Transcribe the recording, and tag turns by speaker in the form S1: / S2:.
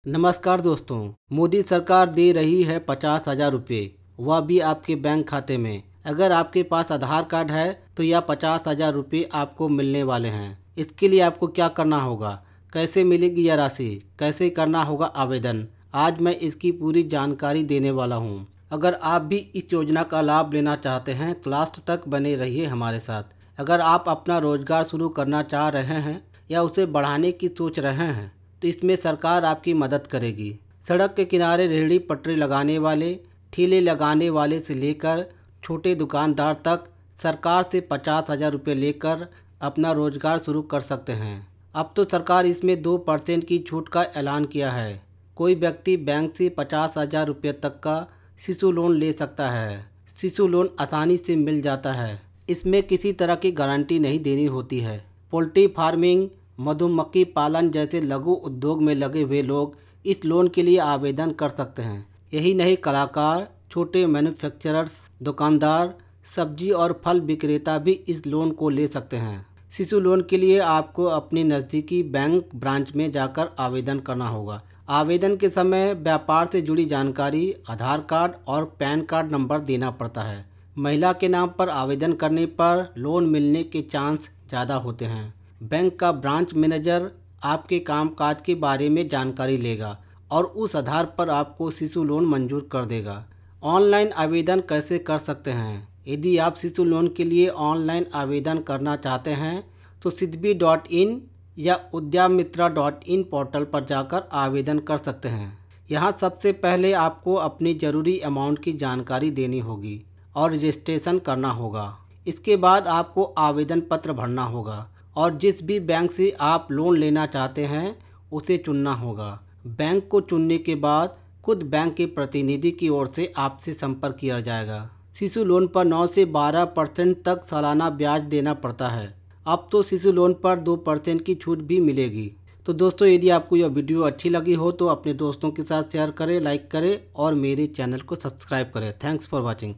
S1: नमस्कार दोस्तों, मोदी सरकार दे रही है 50,000 रुपये, वह भी आपके बैंक खाते में। अगर आपके पास आधार कार्ड है तो यह 50,000 रुपये आपको मिलने वाले हैं। इसके लिए आपको क्या करना होगा, कैसे मिलेगी यह राशि, कैसे करना होगा आवेदन, आज मैं इसकी पूरी जानकारी देने वाला हूँ। अगर आप भी इस योजना का लाभ लेना चाहते हैं तो लास्ट तक बने रहिए हमारे साथ। अगर आप अपना रोजगार शुरू करना चाह रहे हैं या उसे बढ़ाने की सोच रहे हैं तो इसमें सरकार आपकी मदद करेगी। सड़क के किनारे रेहड़ी पटरी लगाने वाले, ठेले लगाने वाले से लेकर छोटे दुकानदार तक सरकार से 50,000 रुपये लेकर अपना रोजगार शुरू कर सकते हैं। अब तो सरकार इसमें 2% की छूट का ऐलान किया है। कोई व्यक्ति बैंक से 50,000 रुपये तक का शिशु लोन ले सकता है। शिशु लोन आसानी से मिल जाता है। इसमें किसी तरह की गारंटी नहीं देनी होती है। पोल्ट्री फार्मिंग, मधुमक्खी पालन जैसे लघु उद्योग में लगे हुए लोग इस लोन के लिए आवेदन कर सकते हैं। यही नहीं, कलाकार, छोटे मैन्युफैक्चरर्स, दुकानदार, सब्जी और फल विक्रेता भी इस लोन को ले सकते हैं। शिशु लोन के लिए आपको अपने नज़दीकी बैंक ब्रांच में जाकर आवेदन करना होगा। आवेदन के समय व्यापार से जुड़ी जानकारी, आधार कार्ड और पैन कार्ड नंबर देना पड़ता है। महिला के नाम पर आवेदन करने पर लोन मिलने के चांस ज़्यादा होते हैं। बैंक का ब्रांच मैनेजर आपके कामकाज के बारे में जानकारी लेगा और उस आधार पर आपको शिशु लोन मंजूर कर देगा। ऑनलाइन आवेदन कैसे कर सकते हैं? यदि आप शिशु लोन के लिए ऑनलाइन आवेदन करना चाहते हैं तो siddhi.in या udyamitra.in पोर्टल पर जाकर आवेदन कर सकते हैं। यहाँ सबसे पहले आपको अपनी ज़रूरी अमाउंट की जानकारी देनी होगी और रजिस्ट्रेशन करना होगा। इसके बाद आपको आवेदन पत्र भरना होगा और जिस भी बैंक से आप लोन लेना चाहते हैं उसे चुनना होगा। बैंक को चुनने के बाद खुद बैंक के प्रतिनिधि की ओर से आपसे संपर्क किया जाएगा। शिशु लोन पर 9 से 12% तक सालाना ब्याज देना पड़ता है। अब तो शिशु लोन पर 2% की छूट भी मिलेगी। तो दोस्तों, यदि आपको यह वीडियो अच्छी लगी हो तो अपने दोस्तों के साथ शेयर करें, लाइक करें और मेरे चैनल को सब्सक्राइब करें। Thanks for watching.